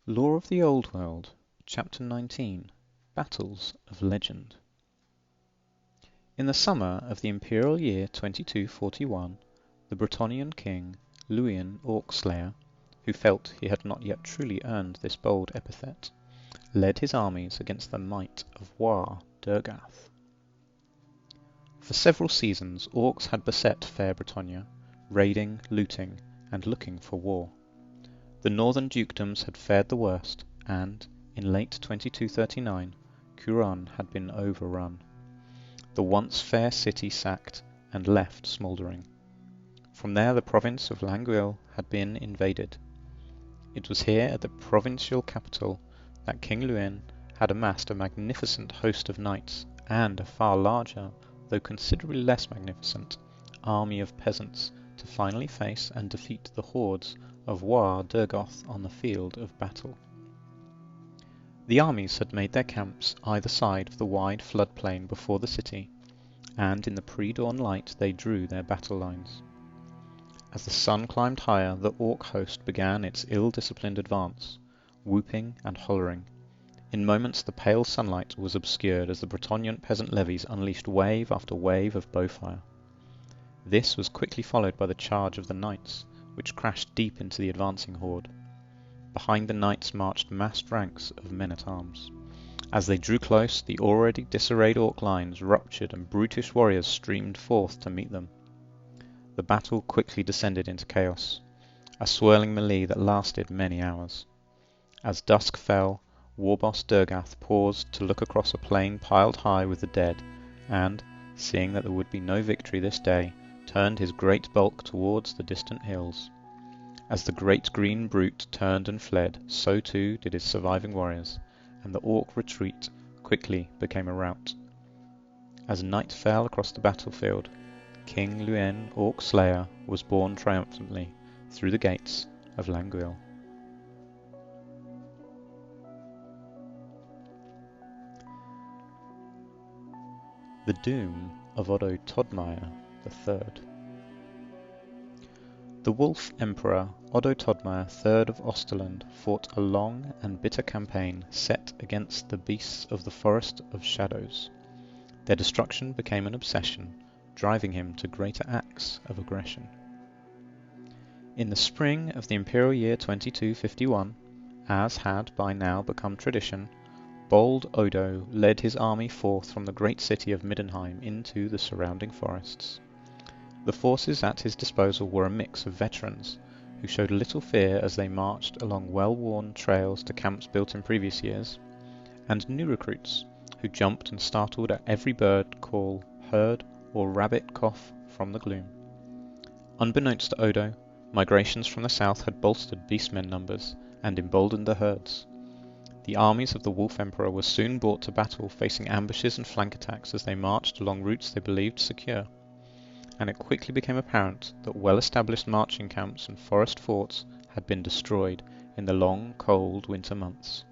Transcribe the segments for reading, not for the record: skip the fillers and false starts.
Lore of the Old World, Chapter 19, Battles of Legend. In the summer of the imperial year 2241, the Bretonnian king, Luen Orc-Slayer, who felt he had not yet truly earned this bold epithet, led his armies against the might of Warhammer Gap. For several seasons orcs had beset fair Bretonnia, raiding, looting, and looking for war. The northern dukedoms had fared the worst, and, in late 2239, Curon had been overrun. The once fair city sacked, and left smouldering. From there the province of Languil had been invaded. It was here at the provincial capital that King Luen had amassed a magnificent host of knights, and a far larger, though considerably less magnificent, army of peasants to finally face and defeat the hordes of Warhammer on the field of battle. The armies had made their camps either side of the wide floodplain before the city, and in the pre-dawn light they drew their battle lines. As the sun climbed higher, the orc host began its ill-disciplined advance, whooping and hollering. In moments the pale sunlight was obscured as the Bretonnian peasant levies unleashed wave after wave of bowfire. This was quickly followed by the charge of the knights, which crashed deep into the advancing horde. Behind the knights marched massed ranks of men-at-arms. As they drew close, the already disarrayed orc lines ruptured and brutish warriors streamed forth to meet them. The battle quickly descended into chaos, a swirling melee that lasted many hours. As dusk fell, Warboss Durgath paused to look across a plain piled high with the dead, and, seeing that there would be no victory this day, turned his great bulk towards the distant hills. As the great green brute turned and fled, so too did his surviving warriors, and the orc retreat quickly became a rout. As night fell across the battlefield, King Luen Orc-Slayer was borne triumphantly through the gates of Languil. The Doom of Otto Todmeier III. The Wolf Emperor Otto Todmeier III of Osterland fought a long and bitter campaign set against the beasts of the Forest of Shadows. Their destruction became an obsession, driving him to greater acts of aggression. In the spring of the imperial year 2251, as had by now become tradition, bold Odo led his army forth from the great city of Middenheim into the surrounding forests. The forces at his disposal were a mix of veterans, who showed little fear as they marched along well-worn trails to camps built in previous years, and new recruits, who jumped and startled at every bird call heard or rabbit cough from the gloom. Unbeknownst to Odo, migrations from the south had bolstered beastmen numbers and emboldened the herds. The armies of the Wolf Emperor were soon brought to battle, facing ambushes and flank attacks as they marched along routes they believed secure, and it quickly became apparent that well-established marching camps and forest forts had been destroyed in the long, cold winter months.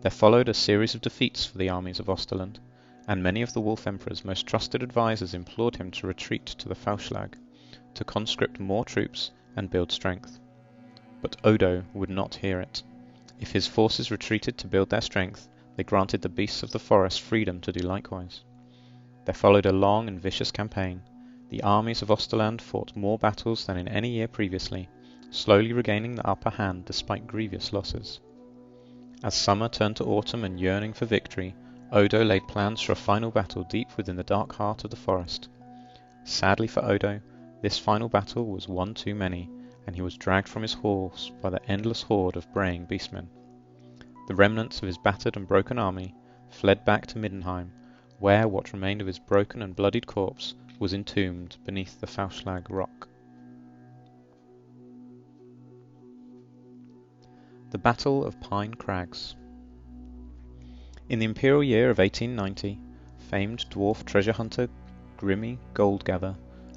There followed a series of defeats for the armies of Osterland, and many of the Wolf Emperor's most trusted advisors implored him to retreat to the Fauschlag, to conscript more troops and build strength. But Odo would not hear it. If his forces retreated to build their strength, they granted the beasts of the forest freedom to do likewise. There followed a long and vicious campaign. The armies of Osterland fought more battles than in any year previously, slowly regaining the upper hand despite grievous losses. As summer turned to autumn and yearning for victory, Odo laid plans for a final battle deep within the dark heart of the forest. Sadly for Odo, this final battle was one too many, and he was dragged from his horse by the endless horde of braying beastmen. The remnants of his battered and broken army fled back to Middenheim, where what remained of his broken and bloodied corpse was entombed beneath the Fauschlag rock. The Battle of Pine Crags. In the imperial year of 1890, famed dwarf treasure hunter Grimmy Goldgather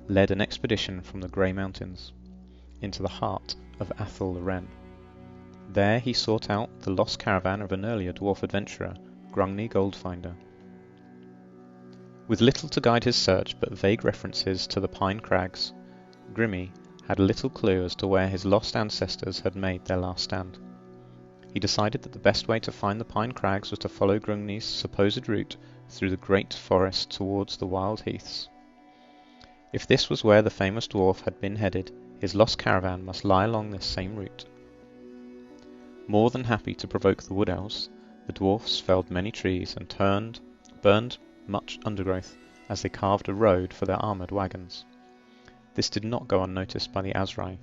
led an expedition from the Grey Mountains into the heart of Athel the Wren. There he sought out the lost caravan of an earlier dwarf adventurer, Grungni Goldfinder. With little to guide his search but vague references to the Pine Crags, Grimmy had little clue as to where his lost ancestors had made their last stand. he decided that the best way to find the pine crags was to follow Grungni's supposed route through the great forest towards the wild heaths. If this was where the famous dwarf had been headed, his lost caravan must lie along this same route. More than happy to provoke the wood elves, the dwarfs felled many trees and burned much undergrowth as they carved a road for their armoured wagons. This did not go unnoticed by the Azrai,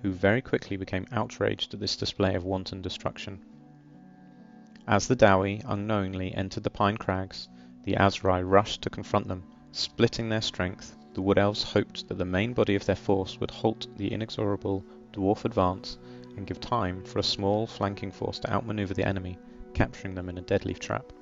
who very quickly became outraged at this display of wanton destruction. As the Dawi unknowingly entered the pine crags, the Azrai rushed to confront them. Splitting their strength, the wood elves hoped that the main body of their force would halt the inexorable dwarf advance and give time for a small flanking force to outmaneuver the enemy, capturing them in a deadly trap.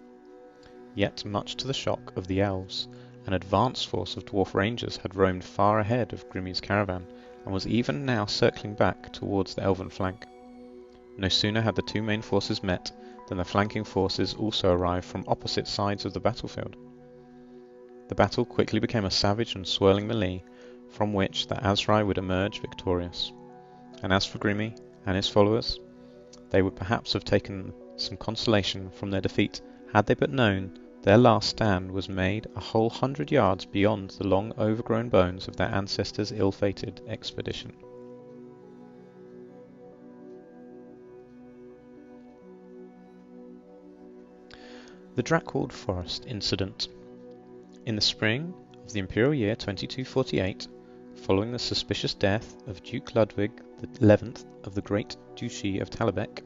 Yet, much to the shock of the elves, an advance force of dwarf rangers had roamed far ahead of Grimmi's caravan, and was even now circling back towards the elven flank. No sooner had the two main forces met than the flanking forces also arrived from opposite sides of the battlefield. The battle quickly became a savage and swirling melee, from which the Azrai would emerge victorious. And as for Grimmi and his followers, they would perhaps have taken some consolation from their defeat had they but known their last stand was made a whole 100 yards beyond the long overgrown bones of their ancestors' ill-fated expedition. The Draad Forest Incident. In the spring of the imperial year 2248, following the suspicious death of Duke Ludwig XI of the Great Duchy of Talabek,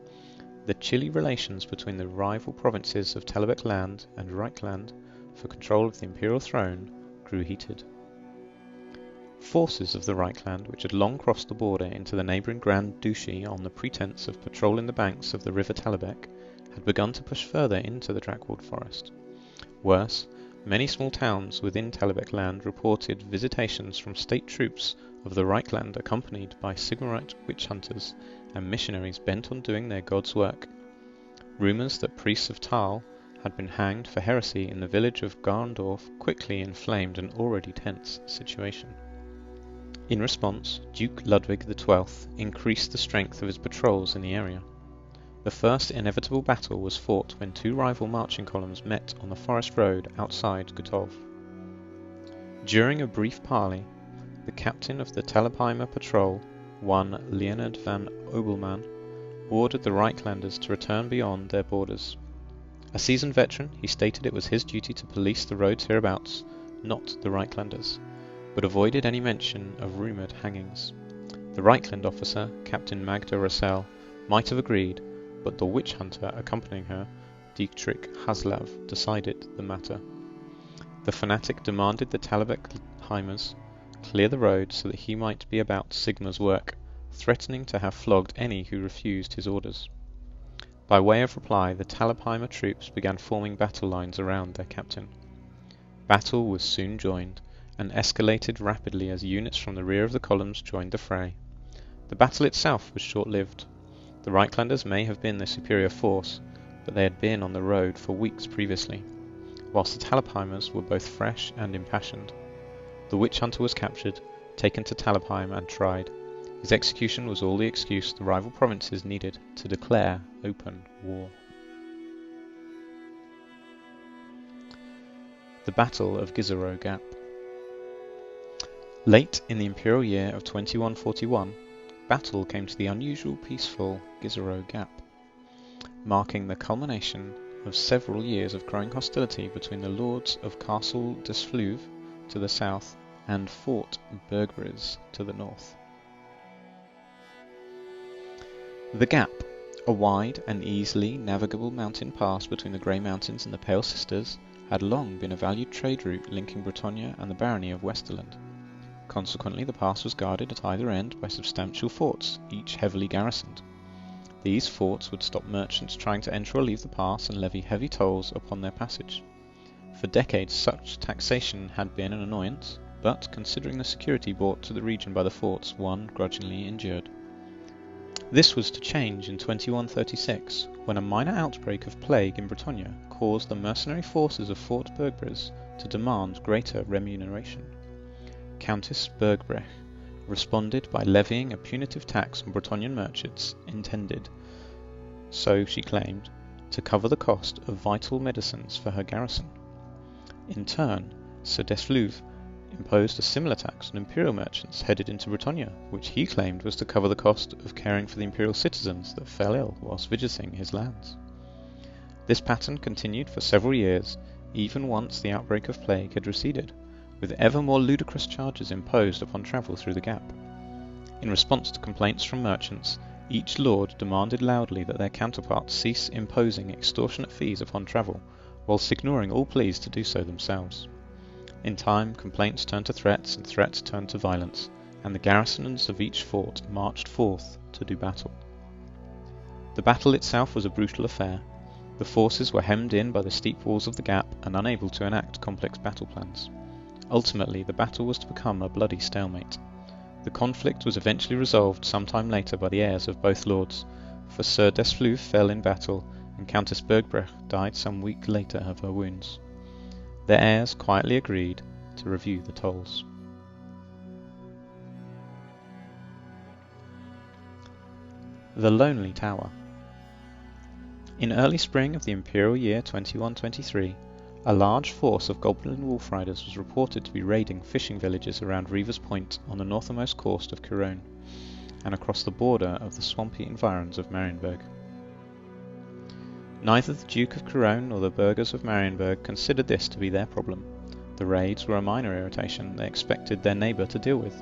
the chilly relations between the rival provinces of Talabek Land and Reichland for control of the imperial throne grew heated. Forces of the Reichland, which had long crossed the border into the neighbouring Grand Duchy on the pretence of patrolling the banks of the river Talabek, had begun to push further into the Draad Forest. Worse, many small towns within Talabek Land reported visitations from state troops of the Reichland accompanied by Sigmarite witch hunters and missionaries bent on doing their god's work. Rumours that priests of Tal had been hanged for heresy in the village of Garndorf quickly inflamed an already tense situation. In response, Duke Ludwig XII increased the strength of his patrols in the area. The first inevitable battle was fought when two rival marching columns met on the forest road outside Gutov. During a brief parley, the captain of the Talabheimer patrol, one Leonard van Obelman, ordered the Reichlanders to return beyond their borders. A seasoned veteran, he stated it was his duty to police the roads hereabouts, not the Reichlanders, but avoided any mention of rumoured hangings. The Reichland officer, Captain Magda Russell, might have agreed, but the witch hunter accompanying her, Dietrich Haslav, decided the matter. The fanatic demanded the Talabekheimers clear the road so that he might be about Sigmar's work, threatening to have flogged any who refused his orders. By way of reply, the Talabheimer troops began forming battle lines around their captain. Battle was soon joined, and escalated rapidly as units from the rear of the columns joined the fray. The battle itself was short-lived. The Reichlanders may have been the superior force, but they had been on the road for weeks previously, whilst the Talabheimers were both fresh and impassioned. The witch hunter was captured, taken to Talabheim and tried. His execution was all the excuse the rival provinces needed to declare open war. The Battle of Gizo Gap. Late in the imperial year of 2141, battle came to the unusual peaceful Gizo Gap, marking the culmination of several years of growing hostility between the lords of Castle Desfluve to the south and Fort Bergbriz to the north. The Gap, a wide and easily navigable mountain pass between the Grey Mountains and the Pale Sisters, had long been a valued trade route linking Britannia and the barony of Westerland. Consequently, the pass was guarded at either end by substantial forts, each heavily garrisoned. These forts would stop merchants trying to enter or leave the pass and levy heavy tolls upon their passage. For decades such taxation had been an annoyance, but, considering the security brought to the region by the forts, one grudgingly endured. This was to change in 2136, when a minor outbreak of plague in Britannia caused the mercenary forces of Fort Bergbriz to demand greater remuneration. Countess Bergbrech responded by levying a punitive tax on Britannian merchants intended so she claimed, to cover the cost of vital medicines for her garrison. In turn, Sir Desfleuve imposed a similar tax on imperial merchants headed into Britannia, which he claimed was to cover the cost of caring for the imperial citizens that fell ill whilst visiting his lands. This pattern continued for several years, even once the outbreak of plague had receded, with ever more ludicrous charges imposed upon travel through the gap. In response to complaints from merchants, each lord demanded loudly that their counterparts cease imposing extortionate fees upon travel, whilst ignoring all pleas to do so themselves. In time, complaints turned to threats, and threats turned to violence, and the garrisons of each fort marched forth to do battle. The battle itself was a brutal affair. The forces were hemmed in by the steep walls of the gap and unable to enact complex battle plans. Ultimately, the battle was to become a bloody stalemate. The conflict was eventually resolved sometime later by the heirs of both lords, for Sir Desfleuve fell in battle, and Countess Bergbrecht died some week later of her wounds. Their heirs quietly agreed to review the tolls. The Lonely Tower. In early spring of the imperial year 2123, a large force of goblin wolf riders was reported to be raiding fishing villages around Reaver's Point on the northernmost coast of Couronne, and across the border of the swampy environs of Marienburg. Neither the Duke of Couronne nor the burghers of Marienburg considered this to be their problem. The raids were a minor irritation they expected their neighbour to deal with.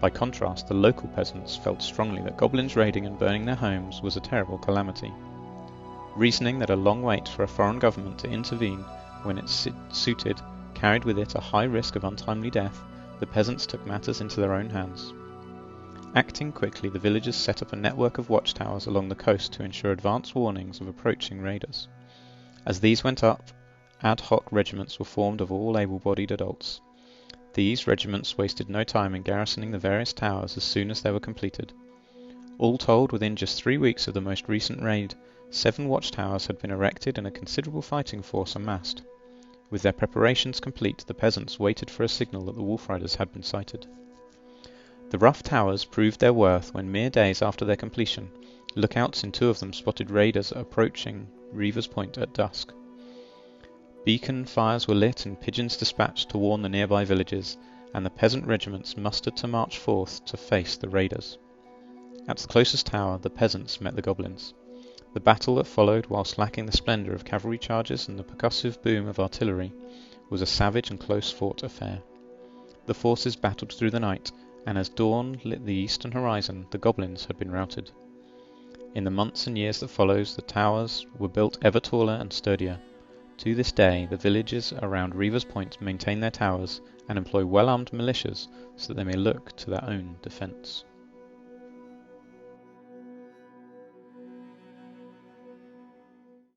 By contrast, the local peasants felt strongly that goblins raiding and burning their homes was a terrible calamity. Reasoning that a long wait for a foreign government to intervene when it suited carried with it a high risk of untimely death, the peasants took matters into their own hands. Acting quickly, the villagers set up a network of watchtowers along the coast to ensure advance warnings of approaching raiders. As these went up, ad hoc regiments were formed of all able-bodied adults. These regiments wasted no time in garrisoning the various towers as soon as they were completed. All told, within just 3 weeks of the most recent raid, 7 watchtowers had been erected and a considerable fighting force amassed. With their preparations complete, the peasants waited for a signal that the wolf riders had been sighted. The rough towers proved their worth when, mere days after their completion, lookouts in 2 of them spotted raiders approaching Reaver's Point at dusk. Beacon fires were lit and pigeons dispatched to warn the nearby villages, and the peasant regiments mustered to march forth to face the raiders. At the closest tower, the peasants met the goblins. The battle that followed, whilst lacking the splendour of cavalry charges and the percussive boom of artillery, was a savage and close-fought affair. The forces battled through the night, and as dawn lit the eastern horizon, the goblins had been routed. In the months and years that followed, the towers were built ever taller and sturdier. To this day, the villages around Reaver's Point maintain their towers and employ well-armed militias so that they may look to their own defence.